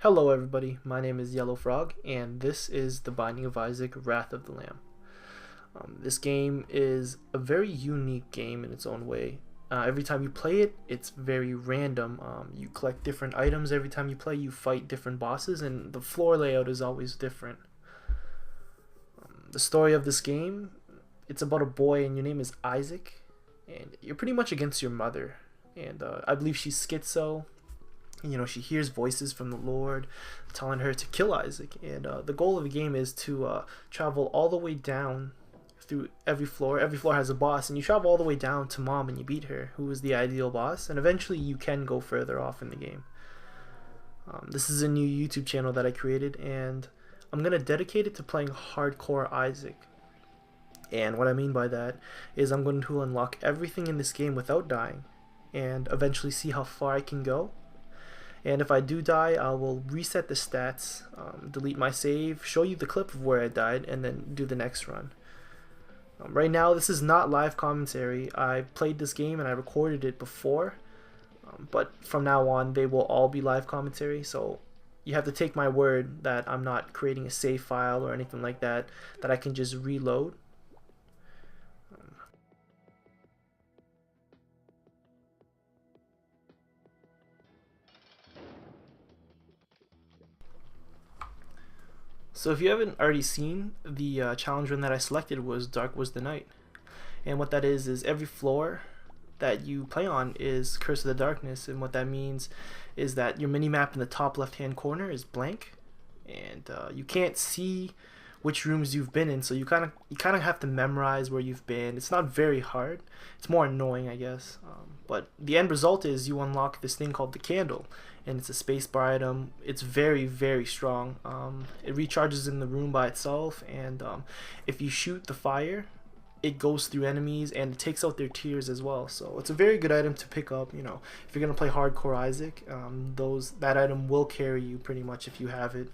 Hello everybody, my name is Yellow Frog, and this is The Binding of Isaac: Wrath of the Lamb. This game is a very unique game in its own way. Every time you play it, it's very random. You collect different items every time you play, you fight different bosses, and the floor layout is always different. The story of this game, it's about a boy and your name is Isaac, and you're pretty much against your mother. And I believe she's schizo. She hears voices from the Lord telling her to kill Isaac, and the goal of the game is to travel all the way down through every floor. Every floor has a boss, and you travel all the way down to Mom and you beat her, who is the ideal boss, and eventually you can go further off in the game. This is a new YouTube channel that I created, and I'm going to dedicate it to playing hardcore Isaac. And what I mean by that is I'm going to unlock everything in this game without dying, and eventually see how far I can go. And if I do die, I will reset the stats, delete my save, show you the clip of where I died, and then do the next run. Right now, this is not live commentary. I played this game and I recorded it before, but from now on, they will all be live commentary. So you have to take my word that I'm not creating a save file or anything like that, that I can just reload. So if you haven't already seen, the challenge run that I selected was Dark Was the Night. And what that is every floor that you play on is Curse of the Darkness, and what that means is that your mini-map in the top left-hand corner is blank, and you can't see which rooms you've been in, so you kind of have to memorize where you've been. It's not very hard. It's more annoying, I guess. But the end result is you unlock this thing called the Candle, and it's a spacebar item. It's very, very strong. It recharges in the room by itself, and if you shoot the fire, it goes through enemies and it takes out their tears as well. So it's a very good item to pick up. If you're gonna play hardcore Isaac, that item will carry you pretty much if you have it.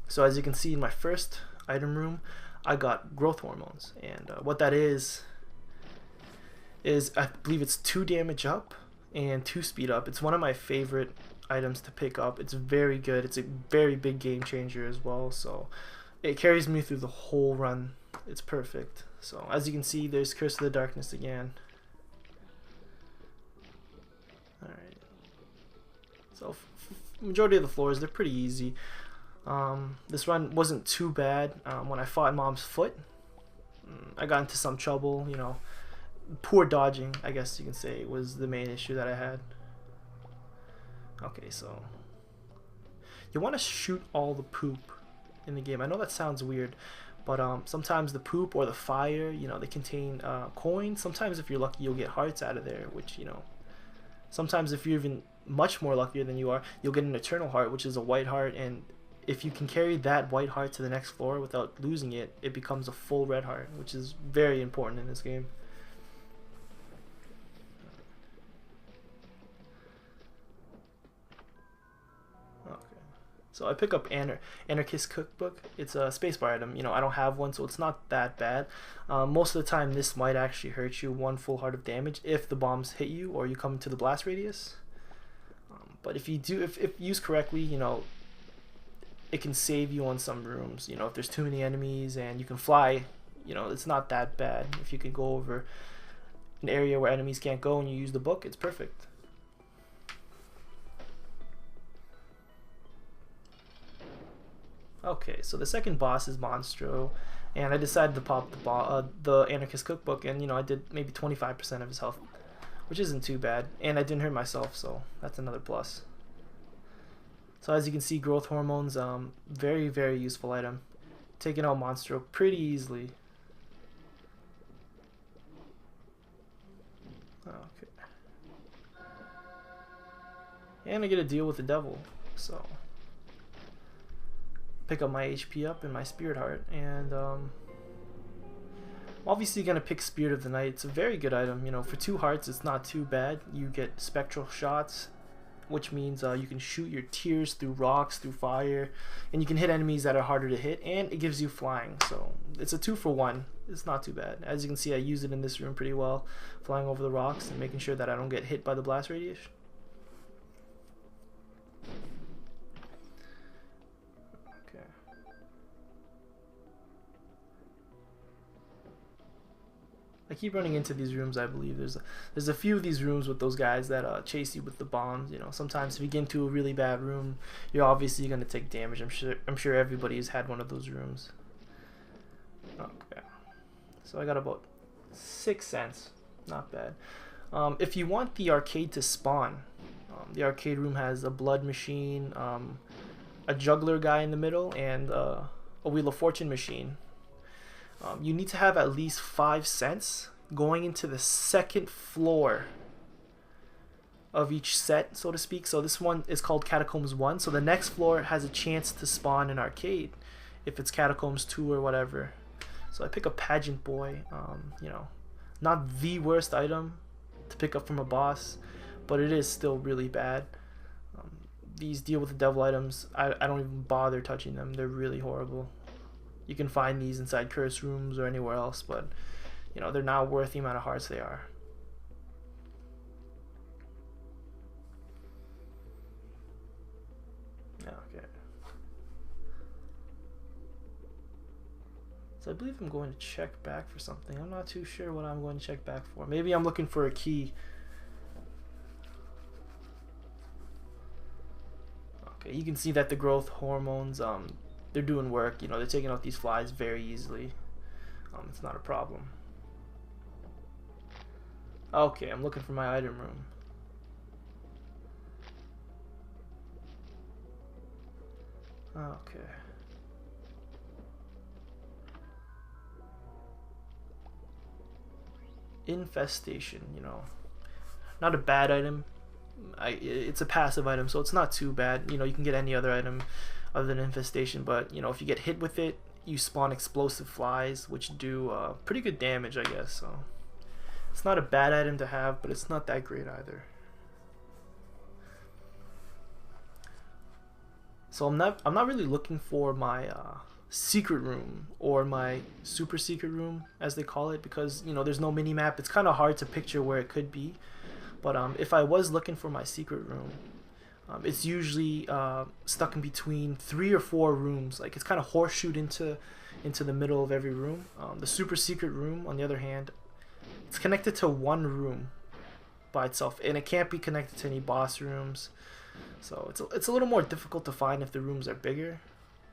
So as you can see in my first item room, I got growth hormones, and what that is I believe it's 2 damage up and 2 speed up. It's one of my favorite items to pick up. It's very good. It's a very big game changer as well, so it carries me through the whole run. It's perfect. So as you can see, there's Curse of the Darkness again. Alright, so majority of the floors, they're pretty easy. This run wasn't too bad. When I fought Mom's foot, I got into some trouble. Poor dodging, I guess you can say, was the main issue that I had. Okay, so you want to shoot all the poop in the game. I know that sounds weird, but sometimes the poop or the fire, they contain coins. Sometimes if you're lucky, you'll get hearts out of there, which, sometimes if you're even much more luckier than you are, you'll get an eternal heart, which is a white heart, and if you can carry that white heart to the next floor without losing it, it becomes a full red heart, which is very important in this game. So I pick up Anarchist Cookbook. It's a spacebar item. I don't have one, so it's not that bad. Most of the time, this might actually hurt you 1 full heart of damage if the bombs hit you or you come into the blast radius. But if used correctly, it can save you on some rooms. If there's too many enemies and you can fly, it's not that bad. If you can go over an area where enemies can't go and you use the book, it's perfect. Okay, so the second boss is Monstro, and I decided to pop the Anarchist Cookbook, and I did maybe 25% of his health, which isn't too bad, and I didn't hurt myself, so that's another plus. So as you can see, growth hormones, very, very useful item. Taking out Monstro pretty easily. Okay. And I get to deal with the devil, so pick up my HP up and my Spirit Heart, and I'm obviously gonna pick Spirit of the Night. It's a very good item. For 2 hearts, it's not too bad. You get spectral shots, which means you can shoot your tears through rocks, through fire, and you can hit enemies that are harder to hit, and it gives you flying, so it's a 2 for 1. It's not too bad. As you can see, I use it in this room pretty well, flying over the rocks and making sure that I don't get hit by the blast radius. keep running into these rooms. I believe there's a few of these rooms with those guys that chase you with the bombs. You know, sometimes if you get into a really bad room, you're obviously gonna take damage. I'm sure everybody's had one of those rooms. Okay, so I got about 6 cents. Not bad. If you want the arcade to spawn, the arcade room has a blood machine, a juggler guy in the middle, and a Wheel of Fortune machine. You need to have at least 5 cents going into the second floor of each set, so to speak. So this one is called Catacombs 1. So the next floor has a chance to spawn an arcade if it's Catacombs 2 or whatever. So I pick a Pageant Boy. You know, not the worst item to pick up from a boss, but it is still really bad. These deal with the devil items. I don't even bother touching them. They're really horrible. You can find these inside curse rooms or anywhere else, but you know, they're not worth the amount of hearts they are. Okay. So I believe I'm going to check back for something. I'm not too sure what I'm going to check back for. Maybe I'm looking for a key. Okay, you can see that the growth hormones, they're doing work. You know, they're taking out these flies very easily. It's not a problem. Okay, I'm looking for my item room. Okay. Infestation, you know, not a bad item. It's a passive item, so it's not too bad. You know, you can get any other item other than infestation, but you know, if you get hit with it, you spawn explosive flies, which do pretty good damage, I guess. So it's not a bad item to have, but it's not that great either. So I'm not really looking for my secret room or my super secret room, as they call it, because you know, there's no mini map. It's kind of hard to picture where it could be. But if I was looking for my secret room, it's usually stuck in between 3 or 4 rooms. Like, it's kind of horseshoed into the middle of every room. The super secret room, on the other hand, it's connected to one room by itself, and it can't be connected to any boss rooms. So it's a little more difficult to find if the rooms are bigger.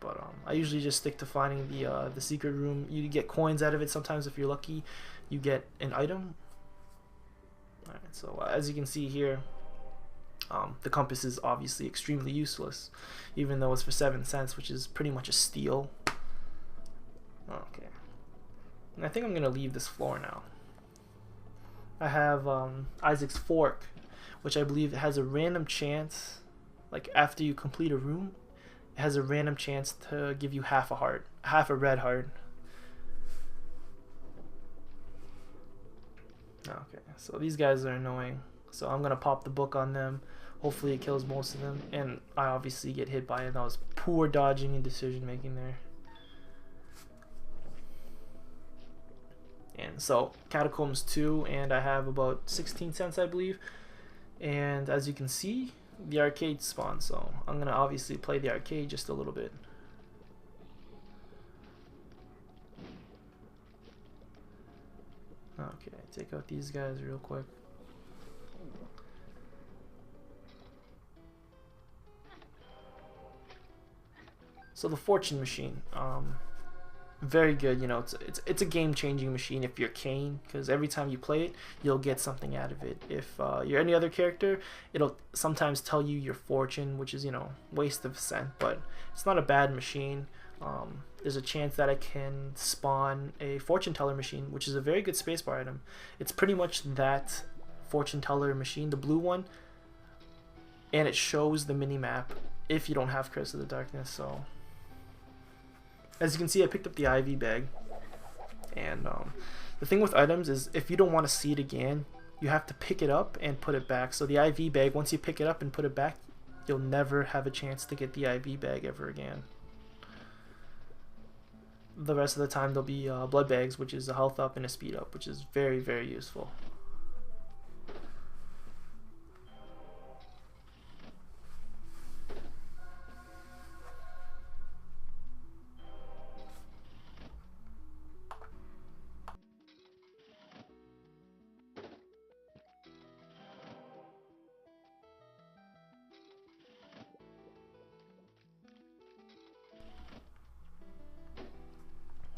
But I usually just stick to finding the secret room. You get coins out of it sometimes if you're lucky. You get an item. Alright, so as you can see here, the compass is obviously extremely useless, even though it's for 7 cents, which is pretty much a steal. Okay, and I think I'm gonna leave this floor now. I have Isaac's Fork, which I believe has a random chance, like after you complete a room, it has a random chance to give you half a heart, half a red heart. Okay, so these guys are annoying, so I'm gonna pop the book on them. Hopefully it kills most of them, and I obviously get hit by it. That was poor dodging and decision making there. And so Catacombs 2, and I have about 16 cents, I believe. And as you can see, the arcade spawned, so I'm gonna obviously play the arcade just a little bit. Okay, take out these guys real quick. So the fortune machine, very good. You know, it's a game-changing machine if you're Cain, because every time you play it, you'll get something out of it. If you're any other character, it'll sometimes tell you your fortune, which is, you know, waste of cent, but it's not a bad machine. There's a chance that I can spawn a fortune teller machine, which is a very good spacebar item. It's pretty much that fortune teller machine, the blue one, and it shows the mini map if you don't have Curse of the Darkness. So as you can see, I picked up the IV bag, and the thing with items is if you don't want to see it again, you have to pick it up and put it back. So the IV bag, once you pick it up and put it back, you'll never have a chance to get the IV bag ever again. The rest of the time there'll be blood bags, which is a health up and a speed up, which is very, very useful.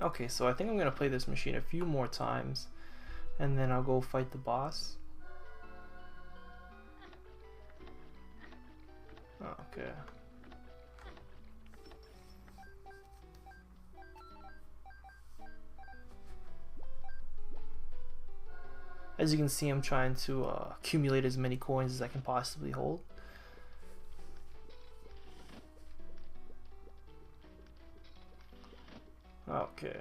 Okay, so I think I'm gonna play this machine a few more times, and then I'll go fight the boss. Okay. As you can see, I'm trying to accumulate as many coins as I can possibly hold. Okay.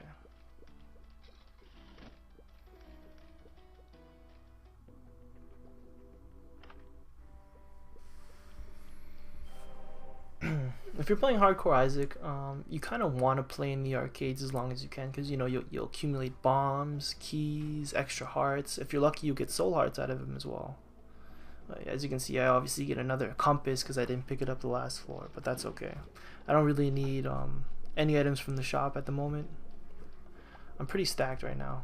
If you're playing Hardcore Isaac, you kind of want to play in the arcades as long as you can, because you know you'll accumulate bombs, keys, extra hearts. If you're lucky, you get soul hearts out of them as well. As you can see, I obviously get another compass because I didn't pick it up the last floor, but that's okay. I don't really need any items from the shop at the moment. I'm pretty stacked right now.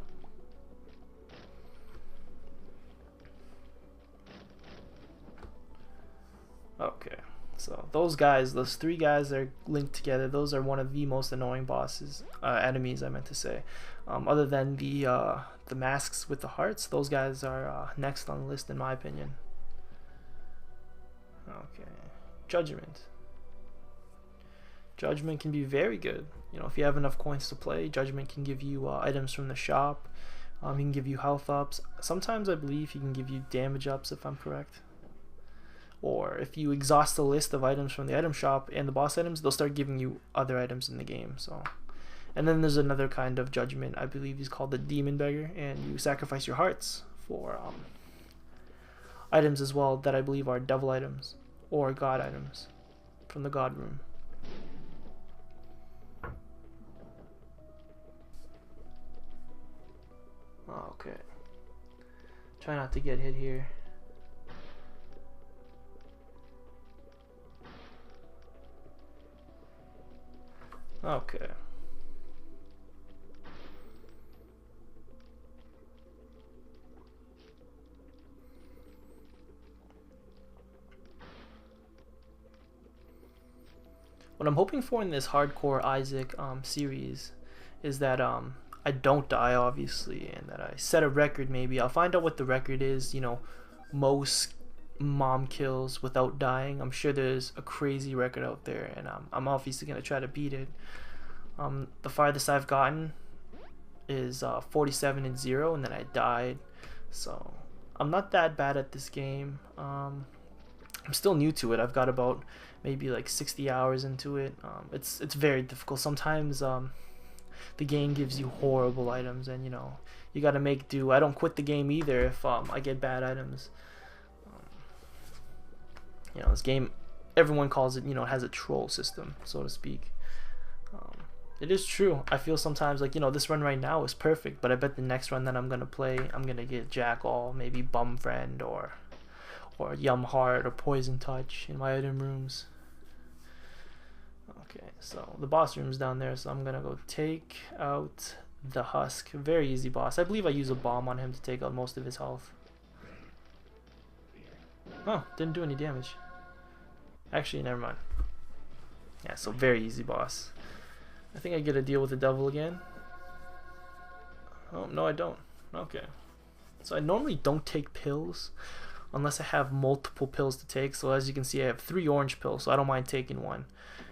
Okay. So those guys, those three guys that are linked together, those are one of the most annoying bosses, enemies I meant to say. Other than the masks with the hearts, those guys are next on the list in my opinion. Okay, Judgment. Judgment can be very good. You know, if you have enough coins to play, Judgment can give you items from the shop. He can give you health ups. Sometimes I believe he can give you damage ups if I'm correct. Or if you exhaust the list of items from the item shop and the boss items, they'll start giving you other items in the game. So, and then there's another kind of Judgment, I believe he's called the Demon Beggar, and you sacrifice your hearts for items as well that I believe are devil items or god items from the god room. Okay, try not to get hit here. Okay. What I'm hoping for in this Hardcore Isaac series is that I don't die, obviously, and that I set a record. Maybe I'll find out what the record is, you know, most mom kills without dying. I'm sure there's a crazy record out there, and I'm obviously gonna try to beat it. The farthest I've gotten is 47-0, and then I died, so I'm not that bad at this game. I'm still new to it. I've got about maybe like 60 hours into it. It's very difficult. Sometimes the game gives you horrible items, and you know you got to make do. I don't quit the game either if I get bad items. You know, this game, everyone calls it, you know, it has a troll system, so to speak. It is true. I feel sometimes like, you know, this run right now is perfect, but I bet the next run that I'm gonna play, I'm gonna get Jack All, maybe Bum Friend, or Yum Heart, or Poison Touch in my item rooms. Okay, so the boss room's down there, so I'm gonna go take out the Husk. Very easy boss. I believe I use a bomb on him to take out most of his health. Oh, didn't do any damage. Actually, never mind. Yeah, so very easy boss. I think I get a deal with the devil again. Oh, no I don't. Okay. So I normally don't take pills unless I have multiple pills to take. So as you can see, I have 3 orange pills, so I don't mind taking one.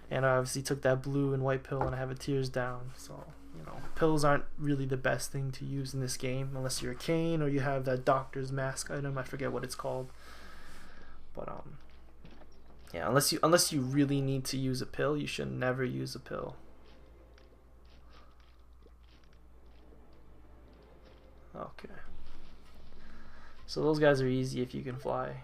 And I obviously took that blue and white pill, and I have a tears down. So, you know, pills aren't really the best thing to use in this game unless you're a Cain or you have that doctor's mask item. I forget what it's called. But yeah, unless you really need to use a pill, you should never use a pill. Okay. So those guys are easy if you can fly.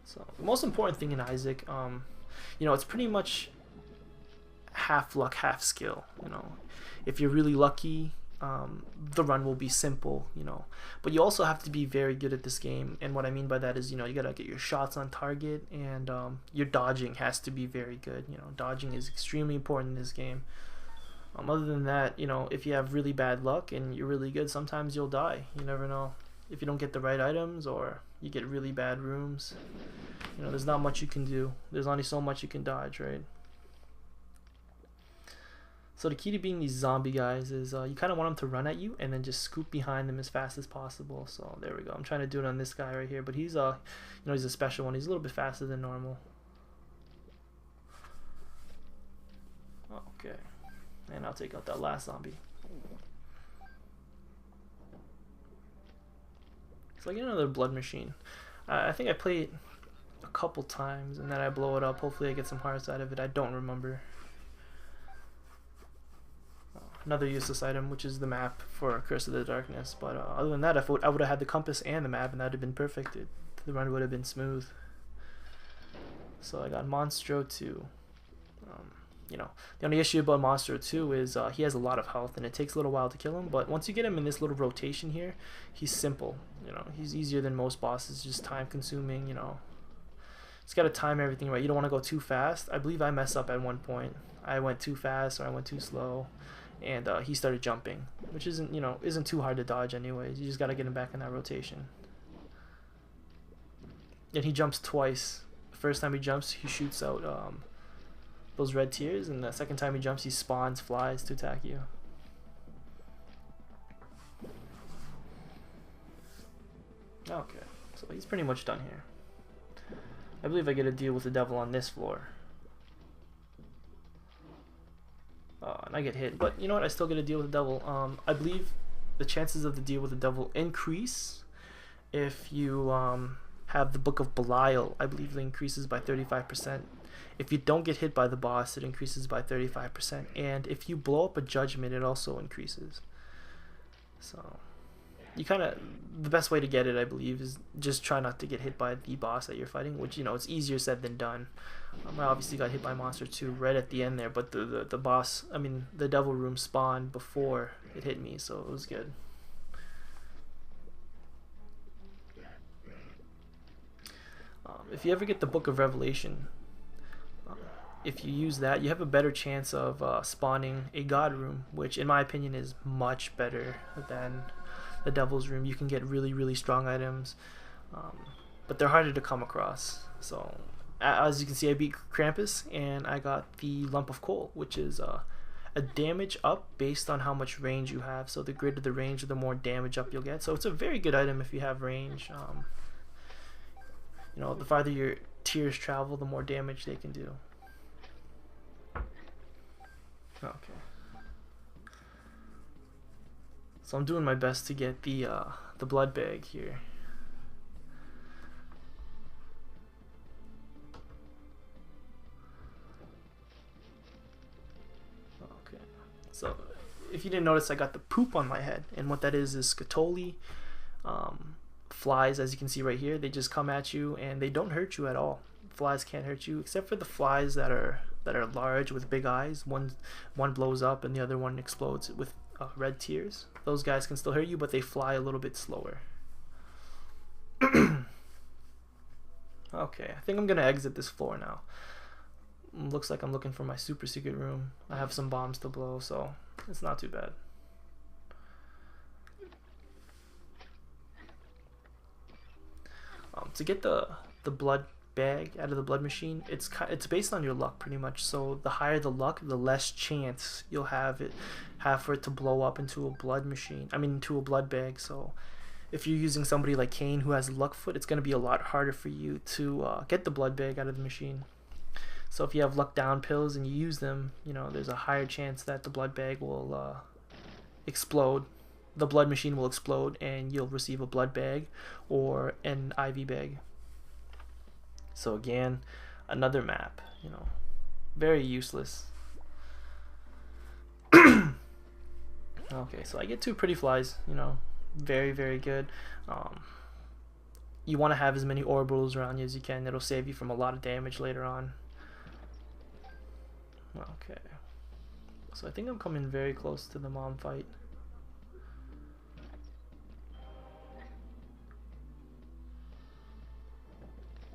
So the most important thing in Isaac, you know, it's pretty much half luck, half skill. You know, if you're really lucky, the run will be simple, you know, but you also have to be very good at this game. And what I mean by that is, you know, you gotta get your shots on target, and your dodging has to be very good. You know, dodging is extremely important in this game. Other than that, you know, if you have really bad luck and you're really good, sometimes you'll die. You never know if you don't get the right items, or you get really bad rooms. You know, there's not much you can do. There's only so much you can dodge, right? So the key to beating these zombie guys is you kind of want them to run at you and then just scoop behind them as fast as possible. So there we go. I'm trying to do it on this guy right here, but he's you know, he's a special one. He's a little bit faster than normal. Okay, and I'll take out that last zombie. So I get another blood machine. I think I play it a couple times and then I blow it up. Hopefully I get some hearts out of it. I don't remember. Another useless item, which is the map for Curse of the Darkness. But other than that, I would have had the compass and the map, and that would have been perfect. The run would have been smooth. So I got Monstro 2. You know, the only issue about Monstro 2 is he has a lot of health, and it takes a little while to kill him. But once you get him in this little rotation here, he's simple. You know, he's easier than most bosses, just time-consuming. You know, it's got to time everything right. You don't want to go too fast. I believe I messed up at one point. I went too fast, or I went too slow. And he started jumping, which isn't too hard to dodge anyways. You just gotta get him back in that rotation. And he jumps twice. The first time he jumps, he shoots out those red tears, and the second time he jumps, he spawns flies to attack you. Okay, so he's pretty much done here. I believe I get a deal with the devil on this floor. And I get hit, but you know what, I still get a deal with the devil. I believe the chances of the deal with the devil increase if you have the Book of Belial. I believe it increases by 35%. If you don't get hit by the boss, it increases by 35%, and if you blow up a judgment, it also increases. So you the best way to get it, I believe, is just try not to get hit by the boss that you're fighting, which, you know, it's easier said than done. I obviously got hit by Monster 2 right at the end there, but the boss, I mean, the devil room spawned before it hit me, so it was good. If you ever get the Book of Revelation, if you use that, you have a better chance of spawning a God room, which in my opinion is much better than the Devil's Room. You can get really, really strong items, but they're harder to come across. So as you can see, I beat Krampus and I got the Lump of Coal, which is a damage up based on how much range you have. So the greater the range, the more damage up you'll get. So it's a very good item if you have range. You know, the farther your tears travel, the more damage they can do. Okay. So I'm doing my best to get the blood bag here. Okay. So if you didn't notice, I got the poop on my head, and what that is Scatoli. Flies, as you can see right here, they just come at you and they don't hurt you at all. Flies can't hurt you, except for the flies that are large with big eyes. One blows up and the other one explodes with red tears. Those guys can still hurt you, but they fly a little bit slower. Okay, I think I'm gonna exit this floor now. Looks like I'm looking for my super secret room. I have some bombs to blow, so it's not too bad. To get the blood bag out of the blood machine, it's based on your luck pretty much. So the higher the luck, the less chance you'll have for it to blow up into a blood machine. I mean, into a blood bag. So if you're using somebody like Cain who has luck foot, it's going to be a lot harder for you to get the blood bag out of the machine. So if you have luck down pills and you use them, you know, there's a higher chance that the blood bag will explode. The blood machine will explode and you'll receive a blood bag or an IV bag. So again, another map, you know, very useless. Okay, so I get 2 pretty flies, you know, very, very good. You want to have as many orbitals around you as you can. It'll save you from a lot of damage later on. Okay, so I think I'm coming very close to the mom fight.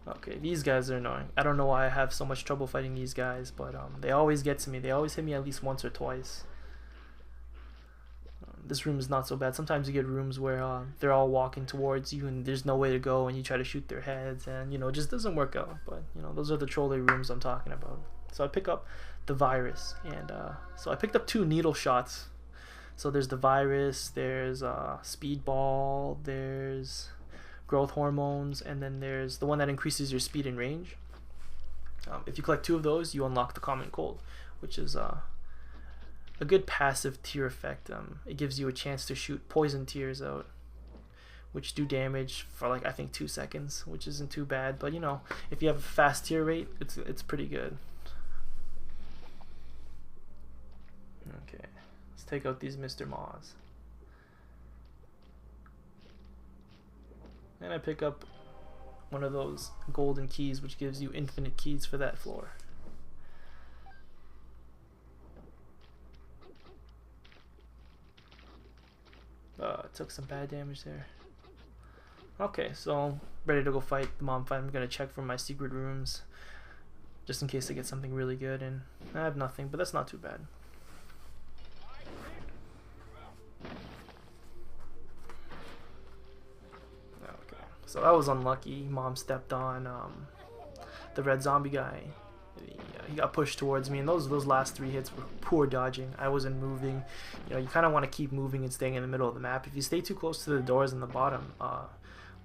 Okay, these guys are annoying. I don't know why I have so much trouble fighting these guys, but they always get to me. They always hit me at least once or twice. this room is not so bad. Sometimes you get rooms where they're all walking towards you and there's no way to go, and you try to shoot their heads, and it just doesn't work out. But those are the trolley rooms I'm talking about. So I pick up the virus, and so I picked up 2 needle shots. So there's the virus, there's speedball, there's growth hormones, and then there's the one that increases your speed and range. If you collect 2 of those, you unlock the common cold, which is a good passive tear effect. It gives you a chance to shoot poison tears out, which do damage for like I think 2 seconds, which isn't too bad. But if you have a fast tear rate, it's pretty good. Okay, let's take out these Mr. Maws. And I pick up one of those golden keys, which gives you infinite keys for that floor. Took some bad damage there. Okay, so ready to go fight the mom fight. I'm gonna check for my secret rooms just in case I get something really good, and I have nothing, but that's not too bad. Okay, so that was unlucky. Mom stepped on the red zombie guy. He got pushed towards me, and those last 3 hits were poor dodging. I wasn't moving. You kind of want to keep moving and staying in the middle of the map. If you stay too close to the doors in the bottom,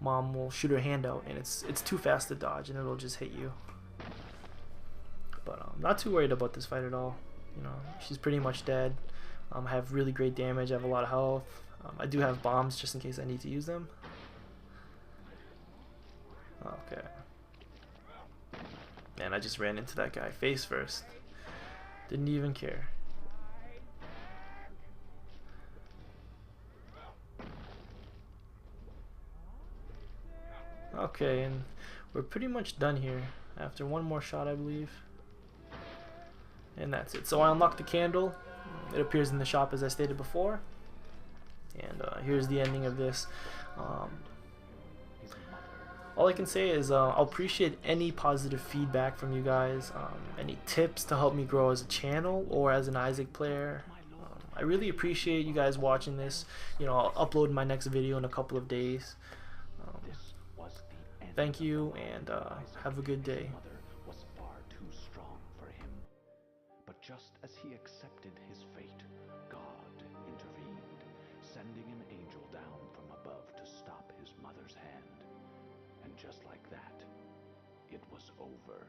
Mom will shoot her hand out, and it's too fast to dodge, and it'll just hit you. But I'm not too worried about this fight at all. She's pretty much dead. I have really great damage. I have a lot of health. I do have bombs just in case I need to use them. Okay. Man, I just ran into that guy face first. Didn't even care. Okay, and we're pretty much done here. After one more shot, I believe. And that's it. So I unlocked the candle. It appears in the shop as I stated before. And here's the ending of this. All I can say is I'll appreciate any positive feedback from you guys, any tips to help me grow as a channel or as an Isaac player. I really appreciate you guys watching this. I'll upload my next video in a couple of days. Thank you, and have a good day. Was far too strong for him. But just as he accepted his fate, God intervened, sending an angel down from above to stop his mother's hand. And just like that, it was over.